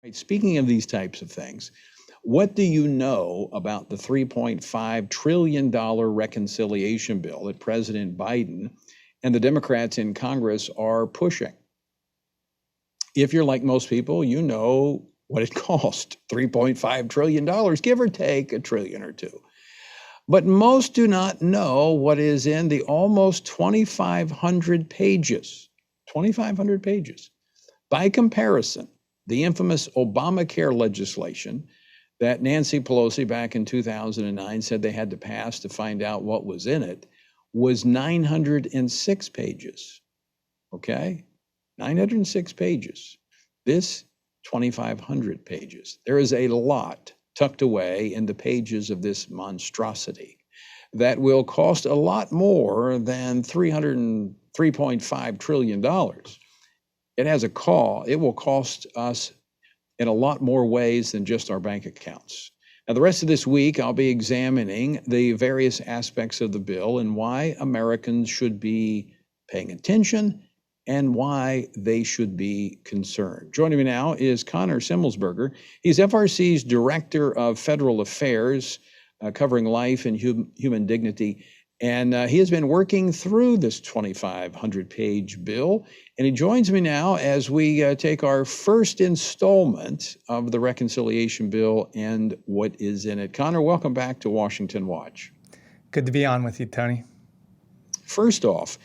Right, speaking of these types of things, what do you know about the $3.5 trillion reconciliation bill that President Biden and the Democrats in Congress are pushing? If you're like most people, you know what it cost, $3.5 trillion, give or take a trillion or two. But most do not know what is in the almost 2,500 pages. 2,500 pages. By comparison, the infamous Obamacare legislation that Nancy Pelosi back in 2009 said they had to pass to find out what was in it was 906 pages. Okay? 906 pages. This, 2,500 pages. There is a lot tucked away in the pages of this monstrosity that will cost a lot more than $3.5 trillion. It has a cost. It will cost us in a lot more ways than just our bank accounts. Now, the rest of this week, I'll be examining the various aspects of the bill and why Americans should be paying attention and why they should be concerned. Joining me now is Connor Semelsberger. He's FRC's Director of Federal Affairs, covering life and human dignity. And he has been working through this 2,500-page bill. And he joins me now as we take our first installment of the reconciliation bill and what is in it. Connor, welcome back to Washington Watch. Good to be on with you, Tony. First off,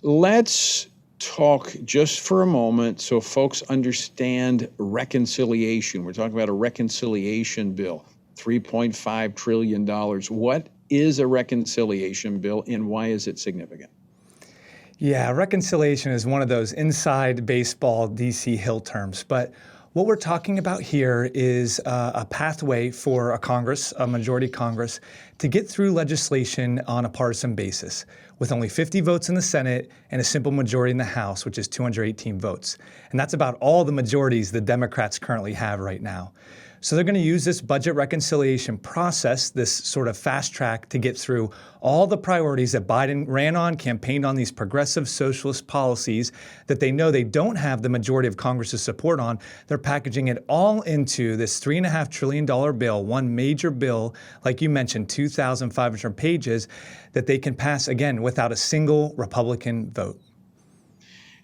let's talk just for a moment so folks understand reconciliation. We're talking about a reconciliation bill, $3.5 trillion. What is a reconciliation bill and why is it significant? Yeah, reconciliation is one of those inside baseball DC Hill terms, but what we're talking about here is a pathway for a majority Congress, to get through legislation on a partisan basis with only 50 votes in the Senate and a simple majority in the House, which is 218 votes. And that's about all the majorities the Democrats currently have right now. So they're going to use this budget reconciliation process, this sort of fast track, to get through all the priorities that Biden ran on, campaigned on, these progressive socialist policies that they know they don't have the majority of Congress's support on. They're packaging it all into this $3.5 trillion bill, one major bill, like you mentioned, 2,500 pages, that they can pass, again, without a single Republican vote.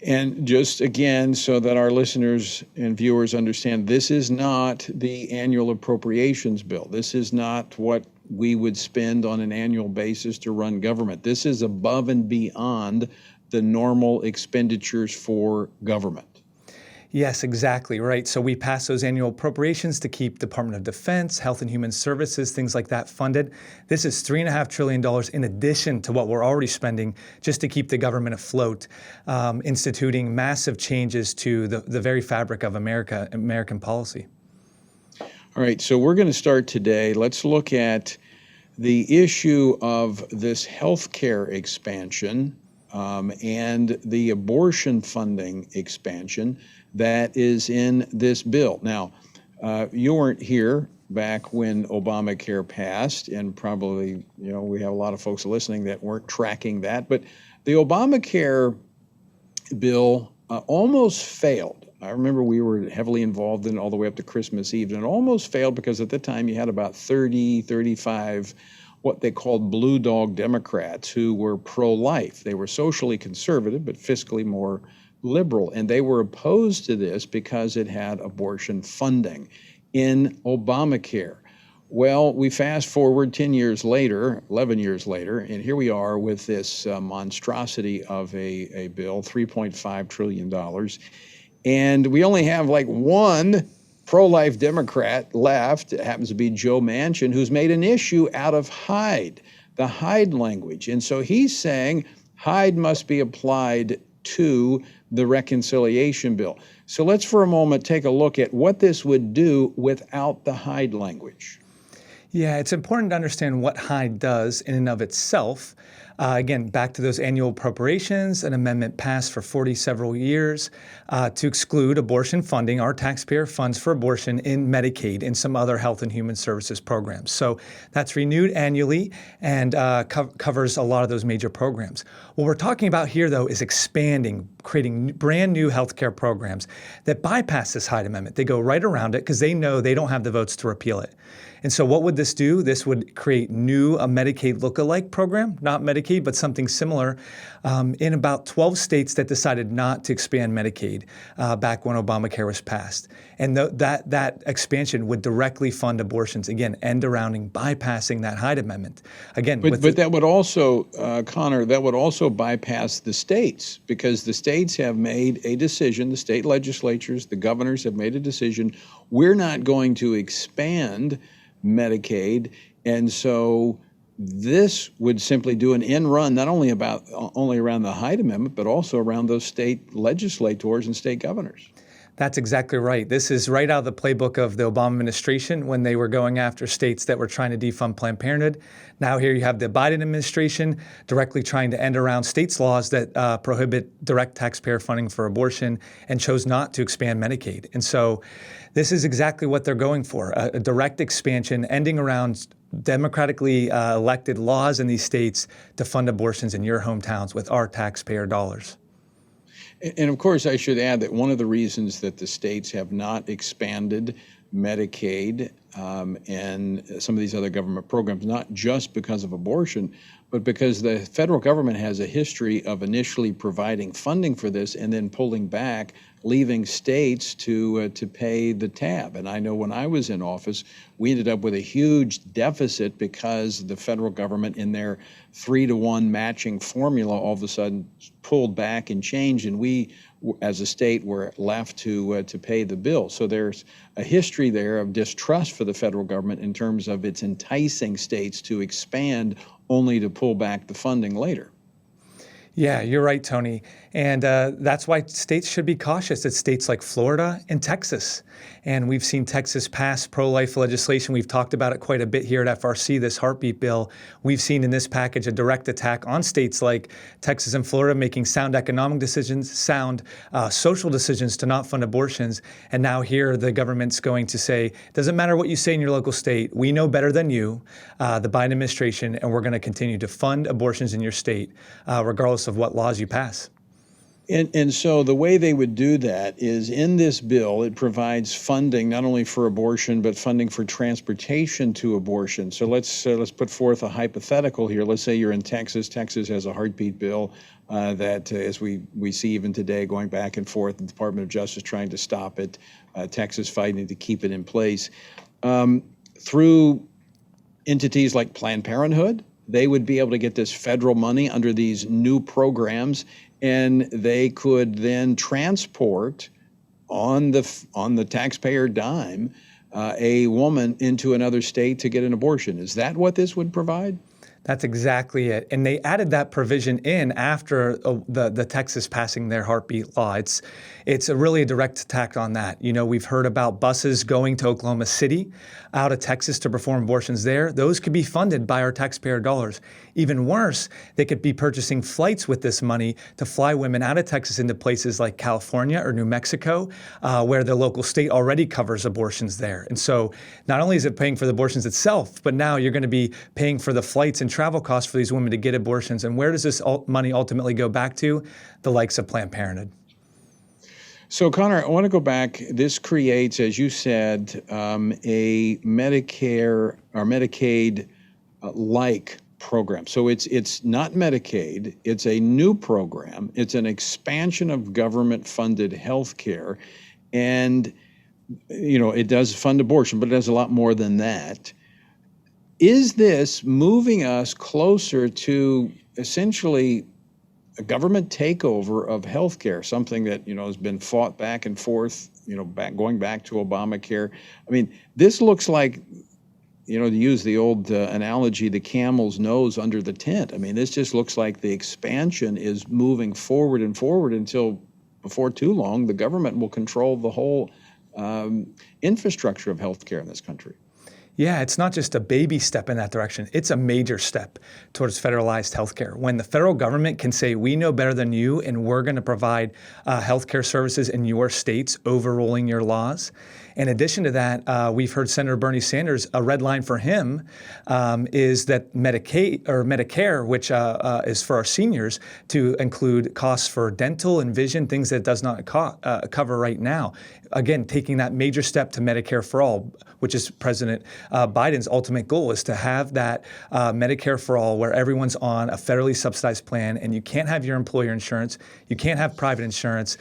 And just again, so that our listeners and viewers understand, this is not the annual appropriations bill. This is not what we would spend on an annual basis to run government. This is above and beyond the normal expenditures for government. Yes, exactly right. So we pass those annual appropriations to keep Department of Defense, Health and Human Services, things like that funded. This is $3.5 trillion in addition to what we're already spending just to keep the government afloat, instituting massive changes to the very fabric of American policy. All right, so we're going to start today. Let's look at the issue of this healthcare expansion and the abortion funding expansion that is in this bill. Now, you weren't here back when Obamacare passed, and probably, we have a lot of folks listening that weren't tracking that, but the Obamacare bill almost failed. I remember we were heavily involved in it all the way up to Christmas Eve, and it almost failed because at the time you had about 30, 35 what they called blue dog Democrats who were pro-life. They were socially conservative, but fiscally more liberal. And they were opposed to this because it had abortion funding in Obamacare. Well, we fast forward 10 years later, 11 years later, and here we are with this monstrosity of a bill, $3.5 trillion. And we only have like one pro-life Democrat left. It happens to be Joe Manchin, who's made an issue out of Hyde, the Hyde language. And so he's saying Hyde must be applied to the reconciliation bill. So let's for a moment take a look at what this would do without the Hyde language. Yeah, it's important to understand what Hyde does in and of itself. Again, back to those annual appropriations, an amendment passed for 40 several years to exclude abortion funding, our taxpayer funds for abortion, in Medicaid and some other health and human services programs. So that's renewed annually and covers a lot of those major programs. What we're talking about here, though, is expanding, creating brand new healthcare programs that bypass this Hyde Amendment. They go right around it because they know they don't have the votes to repeal it. And so what would this do? This would create a Medicaid lookalike program, not Medicaid, but something similar, in about 12 states that decided not to expand Medicaid back when Obamacare was passed. And that expansion would directly fund abortions, again, end around and bypassing that Hyde Amendment. Again, but that would also, Connor, that would also bypass the states, because the states have made a decision, the state legislatures, the governors have made a decision, we're not going to expand Medicaid. And so this would simply do an end run, not only around the Hyde Amendment, but also around those state legislators and state governors. That's exactly right. This is right out of the playbook of the Obama administration when they were going after states that were trying to defund Planned Parenthood. Now here you have the Biden administration directly trying to end around states' laws that prohibit direct taxpayer funding for abortion and chose not to expand Medicaid. And so this is exactly what they're going for, a direct expansion, ending around democratically elected laws in these states to fund abortions in your hometowns with our taxpayer dollars. And of course, I should add that one of the reasons that the states have not expanded Medicaid and some of these other government programs, not just because of abortion, but because the federal government has a history of initially providing funding for this and then pulling back, leaving states to pay the tab. And I know when I was in office, we ended up with a huge deficit because the federal government, in their 3-to-1 matching formula, all of a sudden pulled back and changed, and we, as a state, were left to pay the bill. So there's a history there of distrust for the federal government in terms of its enticing states to expand only to pull back the funding later. Yeah, you're right, Tony. And that's why states should be cautious. It's states like Florida and Texas. And we've seen Texas pass pro-life legislation. We've talked about it quite a bit here at FRC, this heartbeat bill. We've seen in this package a direct attack on states like Texas and Florida making sound economic decisions, sound social decisions to not fund abortions. And now here the government's going to say, doesn't matter what you say in your local state, we know better than you, the Biden administration, and we're going to continue to fund abortions in your state, regardless of what laws you pass. And so the way they would do that is, in this bill, it provides funding not only for abortion, but funding for transportation to abortion. So let's put forth a hypothetical here. Let's say you're in Texas. Texas has a heartbeat bill that, as we see even today, going back and forth, the Department of Justice trying to stop it, Texas fighting to keep it in place. Through entities like Planned Parenthood, they would be able to get this federal money under these new programs, and they could then transport on the taxpayer dime a woman into another state to get an abortion. Is that what this would provide? That's exactly it. And they added that provision in after the Texas passing their heartbeat law. It's really a direct attack on that. You know, we've heard about buses going to Oklahoma City out of Texas to perform abortions there. Those could be funded by our taxpayer dollars. Even worse, they could be purchasing flights with this money to fly women out of Texas into places like California or New Mexico, where the local state already covers abortions there. And so not only is it paying for the abortions itself, but now you're going to be paying for the flights and travel costs for these women to get abortions. And where does this money ultimately go back to? The likes of Planned Parenthood. So, Connor, I want to go back. This creates, as you said, a Medicare or Medicaid-like program. So it's not Medicaid. It's a new program. It's an expansion of government-funded health care. And, you know, it does fund abortion, but it does a lot more than that. Is this moving us closer to essentially a government takeover of healthcare, something that, you know, has been fought back and forth, you know, going back to Obamacare? I mean, this looks like, you know, to use the old analogy, the camel's nose under the tent. I mean, this just looks like the expansion is moving forward and forward until, before too long, the government will control the whole infrastructure of healthcare in this country. Yeah, it's not just a baby step in that direction. It's a major step towards federalized healthcare. When the federal government can say, we know better than you, and we're going to provide healthcare services in your states, overruling your laws. In addition to that, we've heard Senator Bernie Sanders, a red line for him is that Medicaid or Medicare, which is for our seniors, to include costs for dental and vision, things that it does not cover right now. Again, taking that major step to Medicare for all, which is President Biden's ultimate goal, is to have that Medicare for all where everyone's on a federally subsidized plan and you can't have your employer insurance, you can't have private insurance.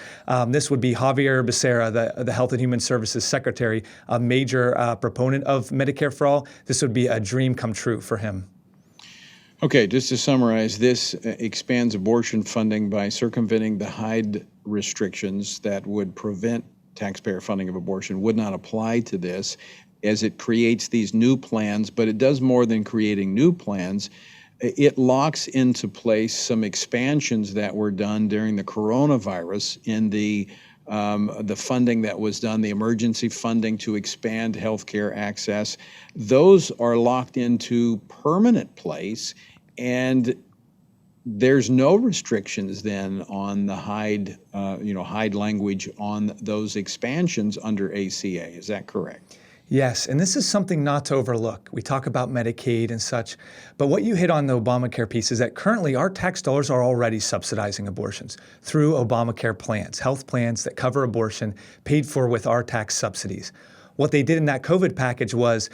This would be Javier Becerra, the Health and Human Services Secretary, a major proponent of Medicare for all. This would be a dream come true for him. Okay, just to summarize, this expands abortion funding by circumventing the Hyde restrictions that would prevent taxpayer funding of abortion would not apply to this, as it creates these new plans, but it does more than creating new plans. It locks into place some expansions that were done during the coronavirus in the funding that was done, the emergency funding to expand healthcare access. Those are locked into permanent place, and there's no restrictions then on the Hyde language on those expansions under ACA. Is that correct? Yes, and this is something not to overlook. We talk about Medicaid and such, but what you hit on the Obamacare piece is that currently our tax dollars are already subsidizing abortions through Obamacare plans, health plans that cover abortion paid for with our tax subsidies. What they did in that COVID package was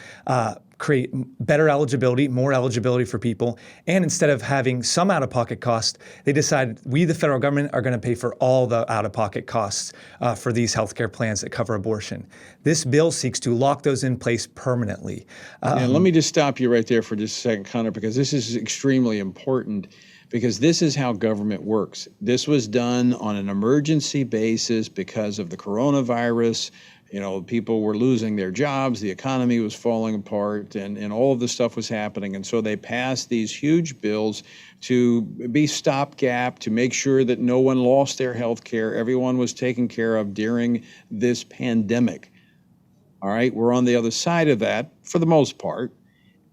create better eligibility, more eligibility for people. And instead of having some out-of-pocket costs, they decided we, the federal government, are going to pay for all the out-of-pocket costs for these healthcare plans that cover abortion. This bill seeks to lock those in place permanently. And let me just stop you right there for just a second, Connor, because this is extremely important, because this is how government works. This was done on an emergency basis because of the coronavirus. You know, people were losing their jobs, the economy was falling apart, and all of this stuff was happening. And so they passed these huge bills to be stopgap, to make sure that no one lost their health care. Everyone was taken care of during this pandemic. All right, we're on the other side of that for the most part.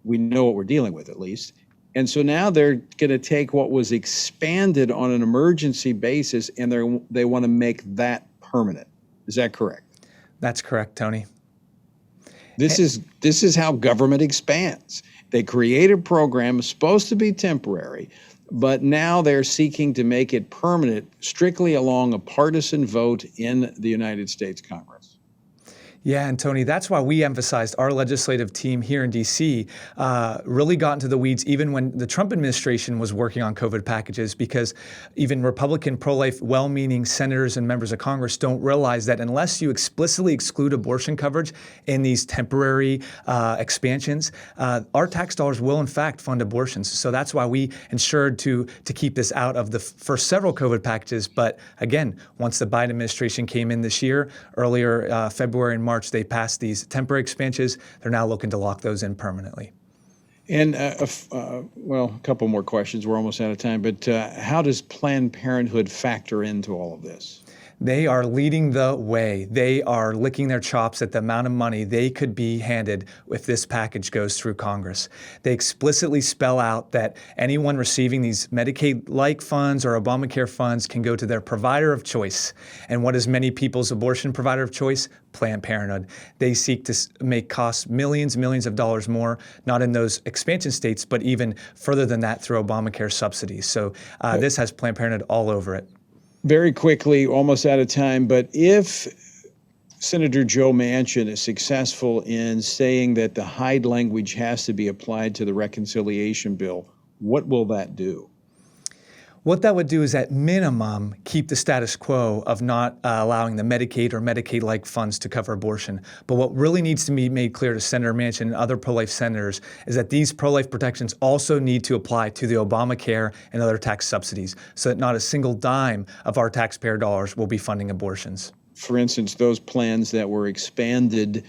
We know what we're dealing with, at least. And so now they're going to take what was expanded on an emergency basis, and they want to make that permanent. Is that correct? That's correct, Tony. This is how government expands. They create a program supposed to be temporary, but now they're seeking to make it permanent strictly along a partisan vote in the United States Congress. Yeah, and Tony, that's why we emphasized our legislative team here in D.C. Really got into the weeds even when the Trump administration was working on COVID packages, because even Republican pro-life, well-meaning senators and members of Congress don't realize that unless you explicitly exclude abortion coverage in these temporary expansions, our tax dollars will in fact fund abortions. So that's why we ensured to keep this out of the first several COVID packages. But again, once the Biden administration came in this year, earlier February and March, they passed these temporary expansions. They're now looking to lock those in permanently. And, well, a couple more questions. We're almost out of time. But how does Planned Parenthood factor into all of this? They are leading the way. They are licking their chops at the amount of money they could be handed if this package goes through Congress. They explicitly spell out that anyone receiving these Medicaid-like funds or Obamacare funds can go to their provider of choice. And what is many people's abortion provider of choice? Planned Parenthood. They seek to make costs millions of dollars more, not in those expansion states, but even further than that through Obamacare subsidies. So this has Planned Parenthood all over it. Very quickly, almost out of time, but if Senator Joe Manchin is successful in saying that the Hyde language has to be applied to the reconciliation bill, what will that do? What that would do is, at minimum, keep the status quo of not allowing the Medicaid or Medicaid-like funds to cover abortion. But what really needs to be made clear to Senator Manchin and other pro-life senators is that these pro-life protections also need to apply to the Obamacare and other tax subsidies, so that not a single dime of our taxpayer dollars will be funding abortions. For instance, those plans that were expanded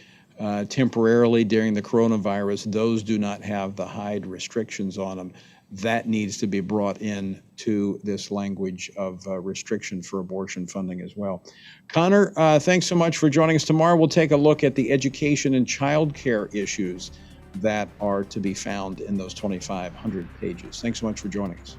temporarily during the coronavirus, those do not have the Hyde restrictions on them. That needs to be brought in to this language of restriction for abortion funding as well. Connor, thanks so much for joining us. Tomorrow we'll take a look at the education and child care issues that are to be found in those 2,500 pages. Thanks so much for joining us.